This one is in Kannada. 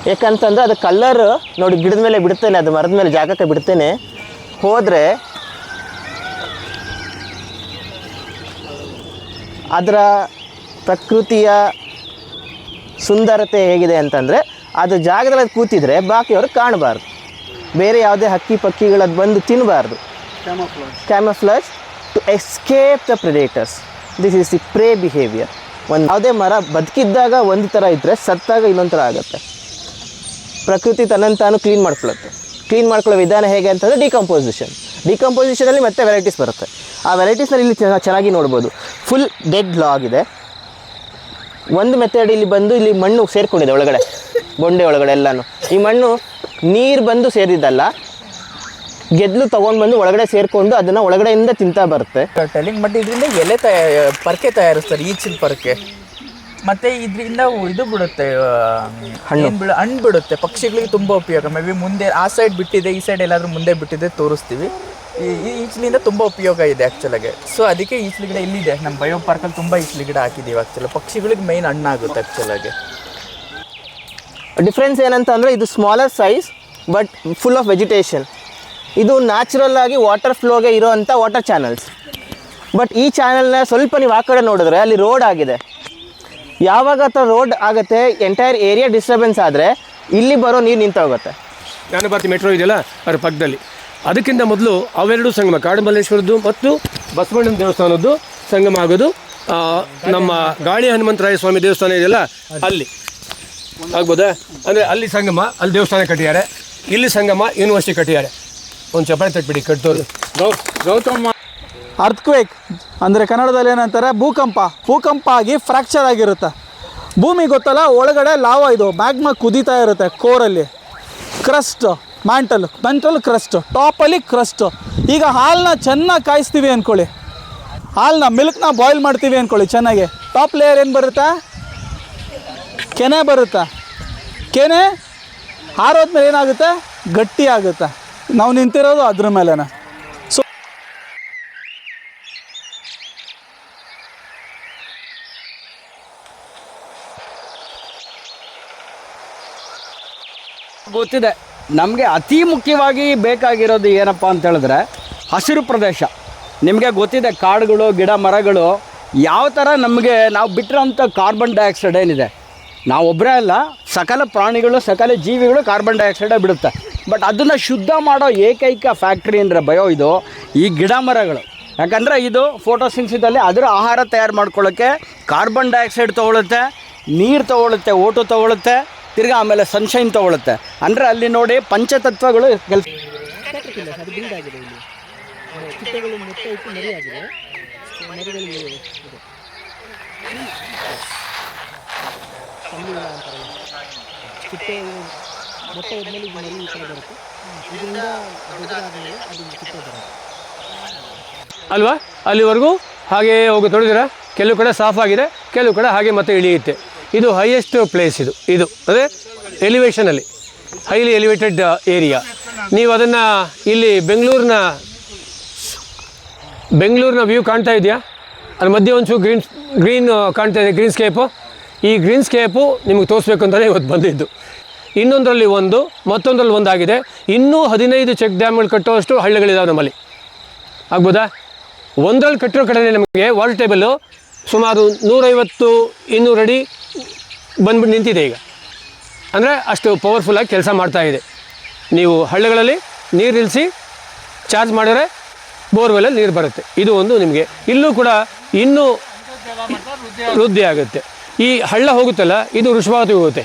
ಯಾಕಂತಂದರೆ ಅದು ಕಲ್ಲರ್ ನೋಡಿ ಗಿಡದ ಮೇಲೆ ಬಿಡ್ತೇನೆ, ಅದು ಮರದ ಮೇಲೆ ಜಾಗಕ್ಕೆ ಬಿಡ್ತೇನೆ. ಹೋದರೆ ಅದರ ಪ್ರಕೃತಿಯ ಸುಂದರತೆ ಹೇಗಿದೆ ಅಂತಂದರೆ ಅದು ಜಾಗದಲ್ಲಿ ಕೂತಿದ್ರೆ ಬಾಕಿಯವರು ಕಾಣಬಾರ್ದು, ಬೇರೆ ಯಾವುದೇ ಹಕ್ಕಿ ಪಕ್ಕಿಗಳದ್ದು ಬಂದು ತಿನ್ನಬಾರ್ದು. Camouflage to escape the predators. This is the prey behaviour. ಒಂದು ಯಾವುದೇ ಮರ ಬದುಕಿದ್ದಾಗ ಒಂದು ಥರ ಇದ್ದರೆ ಸತ್ತಾಗ ಇನ್ನೊಂದು ಥರ ಆಗುತ್ತೆ. ಪ್ರಕೃತಿ ತನ್ನನ್ನು ತಾನು ಕ್ಲೀನ್ ಮಾಡ್ಕೊಳ್ಳುತ್ತೆ. ಕ್ಲೀನ್ ಮಾಡ್ಕೊಳ್ಳೋ ವಿಧಾನ ಹೇಗೆ ಅಂತಂದರೆ ಡಿಕಂಪೋಸಿಷನಲ್ಲಿ ಮತ್ತೆ ವೆರೈಟೀಸ್ ಬರುತ್ತೆ. ಆ ವೆರೈಟೀಸ್ನಲ್ಲಿ ಇಲ್ಲಿ ಚೆನ್ನಾಗಿ ನೋಡ್ಬೋದು. ಫುಲ್ ಡೆಡ್ ಲಾಗ್ ಇದೆ. ಒಂದು ಮೆಥಡ್ ಇಲ್ಲಿ ಬಂದು ಇಲ್ಲಿ ಮಣ್ಣು ಸೇರ್ಕೊಂಡಿದೆ ಒಳಗಡೆ, ಬೊಂಡೆ ಒಳಗಡೆ ಎಲ್ಲನೂ. ಈ ಮಣ್ಣು ನೀರು ಬಂದು ಸೇರಿದ್ದಲ್ಲ, ಗೆದ್ಲು ತೊಗೊಂಡು ಬಂದು ಒಳಗಡೆ ಸೇರಿಕೊಂಡು ಅದನ್ನು ಒಳಗಡೆಯಿಂದ ತಿಂತಾ ಬರುತ್ತೆ. ಟೆಲಿಂಗ್ ಬಟ್ ಇದರಿಂದ ಎಲೆ ಪರ್ಕೆ ತಯಾರಿಸ್ತಾರೆ, ಈಚಿನ ಪರ್ಕೆ. ಮತ್ತು ಇದರಿಂದ ಇದು ಬಿಡುತ್ತೆ, ಹಣ್ಣು ಬಿಡುತ್ತೆ. ಪಕ್ಷಿಗಳಿಗೆ ತುಂಬ ಉಪಯೋಗ. ಮೇ ಬಿ ಮುಂದೆ ಆ ಸೈಡ್ ಬಿಟ್ಟಿದೆ, ಈ ಸೈಡ್ ಎಲ್ಲಾದರೂ ಮುಂದೆ ಬಿಟ್ಟಿದೆ ತೋರಿಸ್ತೀವಿ. ಈ ಈಚಲಿಂದ ತುಂಬ ಉಪಯೋಗ ಇದೆ ಆ್ಯಕ್ಚುಲಾಗೆ. ಸೊ ಅದಕ್ಕೆ ಈಚಲು ಗಿಡ ಇಲ್ಲಿದೆ. ನಮ್ಮ ಬಯೋ ಪಾರ್ಕಲ್ಲಿ ತುಂಬ ಈಚಲು ಗಿಡ ಹಾಕಿದ್ದೀವಿ. ಆ್ಯಕ್ಚುಲಿ ಪಕ್ಷಿಗಳಿಗೆ ಮೇಯ್ನ್ ಹಣ್ಣಾಗುತ್ತೆ ಆ್ಯಕ್ಚುಲಾಗೆ. ಡಿಫ್ರೆನ್ಸ್ ಏನಂತ ಅಂದರೆ ಇದು smaller size but full of vegetation. ಇದು ನ್ಯಾಚುರಲ್ ಆಗಿ ವಾಟರ್ ಫ್ಲೋಗೆ ಇರೋವಂಥ ವಾಟರ್ ಚಾನಲ್ಸ್. ಬಟ್ ಈ ಚಾನಲ್ನ ಸ್ವಲ್ಪ ನೀವು ಆ ಕಡೆ ನೋಡಿದ್ರೆ ಅಲ್ಲಿ ರೋಡ್ ಆಗಿದೆ. ಯಾವಾಗ ಆ ಥರ ರೋಡ್ ಆಗುತ್ತೆ, ಎಂಟೈರ್ ಏರಿಯಾ ಡಿಸ್ಟರ್ಬೆನ್ಸ್ ಆದರೆ ಇಲ್ಲಿ ಬರೋ ನೀರು ನಿಂತೋಗುತ್ತೆ. ಜ್ಞಾನಭಾರತಿ ಮೆಟ್ರೋ ಇದೆಯಲ್ಲ ಅದರ ಪಕ್ಕದಲ್ಲಿ. ಅದಕ್ಕಿಂತ ಮೊದಲು ಅವೆರಡು ಸಂಗಮ, ಕಾಡುಮಲ್ಲೇಶ್ವರದ್ದು ಮತ್ತು ಬಸವಣ್ಣನ ದೇವಸ್ಥಾನದ್ದು ಸಂಗಮ ಆಗೋದು ನಮ್ಮ ಗಾಳಿ ಹನುಮಂತರಾಯ ಸ್ವಾಮಿ ದೇವಸ್ಥಾನ ಇದೆಯಲ್ಲ ಅಲ್ಲಿ ಆಗ್ಬೋದಾ. ಅಂದರೆ ಅಲ್ಲಿ ಸಂಗಮ, ಅಲ್ಲಿ ದೇವಸ್ಥಾನ ಕಟ್ಟಿದ್ದಾರೆ. ಇಲ್ಲಿ ಸಂಗಮ, ಯೂನಿವರ್ಸಿಟಿ ಕಟ್ಟಿದ್ದಾರೆ. ಒಂದು ಚಪಾತಿ ತಟ್ಬಿಡಿ ಕಟ್ಟೋದು. ಗೌತಮ ಅರ್ಥಕ್ವೇಕ್ ಅಂದರೆ ಕನ್ನಡದಲ್ಲಿ ಏನಂತಾರೆ ಭೂಕಂಪ ಆಗಿ ಫ್ರ್ಯಾಕ್ಚರ್ ಆಗಿರುತ್ತೆ. ಭೂಮಿ ಗೊತ್ತಲ್ಲ, ಒಳಗಡೆ ಲಾವಾ ಇದು ಮ್ಯಾಗ್ಮಾ ಕುದೀತಾ ಇರುತ್ತೆ. ಕೋರಲ್ಲಿ ಕ್ರಸ್ಟ್, ಮ್ಯಾಂಟಲ್ ಕ್ರಸ್ಟ್, ಟಾಪಲ್ಲಿ ಕ್ರಸ್ಟ್. ಈಗ ಹಾಲನ್ನ ಚೆನ್ನಾಗಿ ಕಾಯಿಸ್ತೀವಿ ಅಂದ್ಕೊಳ್ಳಿ, ಮಿಲ್ಕ್ನ ಬಾಯ್ಲ್ ಮಾಡ್ತೀವಿ ಅಂದ್ಕೊಳ್ಳಿ ಚೆನ್ನಾಗಿ. ಟಾಪ್ ಲೇಯರ್ ಏನು ಬರುತ್ತೆ? ಕೆನೆ ಬರುತ್ತೆ. ಕೆನೆ ಹಾರೋದ್ಮೇಲೆ ಏನಾಗುತ್ತೆ? ಗಟ್ಟಿ ಆಗುತ್ತೆ. ನಾವು ನಿಂತಿರೋದು ಅದ್ರ ಮೇಲೆನೆ. ಗೊತ್ತಿದೆ ನಮಗೆ ಅತಿ ಮುಖ್ಯವಾಗಿ ಬೇಕಾಗಿರೋದು ಏನಪ್ಪ ಅಂತ ಹೇಳಿದ್ರೆ ಹಸಿರು ಪ್ರದೇಶ. ನಿಮಗೆ ಗೊತ್ತಿದೆ ಕಾಡುಗಳು, ಗಿಡ ಮರಗಳು ಯಾವ ಥರ ನಮಗೆ ನಾವು ಬಿಟ್ಟಿರೋಂಥ ಕಾರ್ಬನ್ ಡೈಆಕ್ಸೈಡ್ ಏನಿದೆ, ನಾವೊಬ್ಬರೇ ಅಲ್ಲ, ಸಕಲ ಪ್ರಾಣಿಗಳು, ಸಕಲ ಜೀವಿಗಳು ಕಾರ್ಬನ್ ಡೈಆಕ್ಸೈಡೇ ಬಿಡುತ್ತೆ. ಬಟ್ ಅದನ್ನು ಶುದ್ಧ ಮಾಡೋ ಏಕೈಕ ಫ್ಯಾಕ್ಟ್ರಿ ಅಂದರೆ ಇದು ಈ ಗಿಡ ಮರಗಳು. ಯಾಕಂದರೆ ಇದು ಫೋಟೋಸಿಂಥಸಿಸಲ್ಲಿ ಅದರ ಆಹಾರ ತಯಾರು ಮಾಡ್ಕೊಳ್ಳೋಕ್ಕೆ ಕಾರ್ಬನ್ ಡೈಆಕ್ಸೈಡ್ ತೊಗೊಳುತ್ತೆ, ನೀರು ತೊಗೊಳುತ್ತೆ, ಓಟು ತೊಗೊಳುತ್ತೆ, ತಿರ್ಗಿ ಆಮೇಲೆ ಸನ್ಶೈನ್ ತೊಗೊಳುತ್ತೆ. ಅಂದರೆ ಅಲ್ಲಿ ನೋಡಿ ಪಂಚತತ್ವಗಳು ಕೆಲಸ. ಅಲ್ವಾ, ಅಲ್ಲಿವರೆಗೂ ಹಾಗೇ ಹೋಗಿ ತೊಳೆದಿರ. ಕೆಲವು ಕಡೆ ಸಾಫ್ ಆಗಿದೆ, ಕೆಲವು ಕಡೆ ಹಾಗೆ ಮತ್ತೆ ಇಳಿಯುತ್ತೆ. ಇದು ಹೈಯೆಸ್ಟ್ ಪ್ಲೇಸ್. ಇದು ಅಂದರೆ ಎಲಿವೇಷನಲ್ಲಿ ಹೈಲಿ ಎಲಿವೇಟೆಡ್ ಏರಿಯಾ. ನೀವು ಅದನ್ನು ಇಲ್ಲಿ ಬೆಂಗಳೂರಿನ ವ್ಯೂ ಕಾಣ್ತಾ ಇದೆಯಾ? ಅದ್ರ ಮಧ್ಯೆ ಒಂಚೂರು ಗ್ರೀನ್ ಕಾಣ್ತಾ ಇದೆ, ಗ್ರೀನ್ ಸ್ಕೇಪು. ಈ ಗ್ರೀನ್ ಸ್ಕೇಪು ನಿಮಗೆ ತೋರಿಸ್ಬೇಕು ಅಂತಲೇ ಇವತ್ತು ಬಂದಿದ್ದು. ಇನ್ನೊಂದರಲ್ಲಿ ಮತ್ತೊಂದರಲ್ಲಿ ಒಂದಾಗಿದೆ. ಇನ್ನೂ 15 ಚೆಕ್ ಡ್ಯಾಮ್ಗಳು ಕಟ್ಟುವಷ್ಟು ಹಳ್ಳಿಗಳಿದ್ದಾವೆ ನಮ್ಮಲ್ಲಿ. ಆಗ್ಬೋದಾ? ಒಂದರಲ್ಲಿ ಕಟ್ಟಿರೋ ಕಡೆ ನಮಗೆ ವಾಟರ್ ಟೇಬಲ್ಲು ಸುಮಾರು 150-200 ಅಡಿ ಬಂದ್ಬಿಟ್ಟು ನಿಂತಿದೆ ಈಗ. ಅಂದರೆ ಅಷ್ಟು ಪವರ್ಫುಲ್ಲಾಗಿ ಕೆಲಸ ಮಾಡ್ತಾಯಿದೆ. ನೀವು ಹಳ್ಳಿಗಳಲ್ಲಿ ನೀರು ನಿಲ್ಲಿಸಿ ಚಾರ್ಜ್ ಮಾಡಿದ್ರೆ ಬೋರ್ವೆಲ್ಲಲ್ಲಿ ನೀರು ಬರುತ್ತೆ. ಇದು ಒಂದು ನಿಮಗೆ ಇಲ್ಲೂ ಕೂಡ ಇನ್ನೂ ವೃದ್ಧಿ ಆಗುತ್ತೆ. ಈ ಹಳ್ಳ ಹೋಗುತ್ತಲ್ಲ, ಇದು ವೃಷಭಾವತಿ ಹೋಗುತ್ತೆ.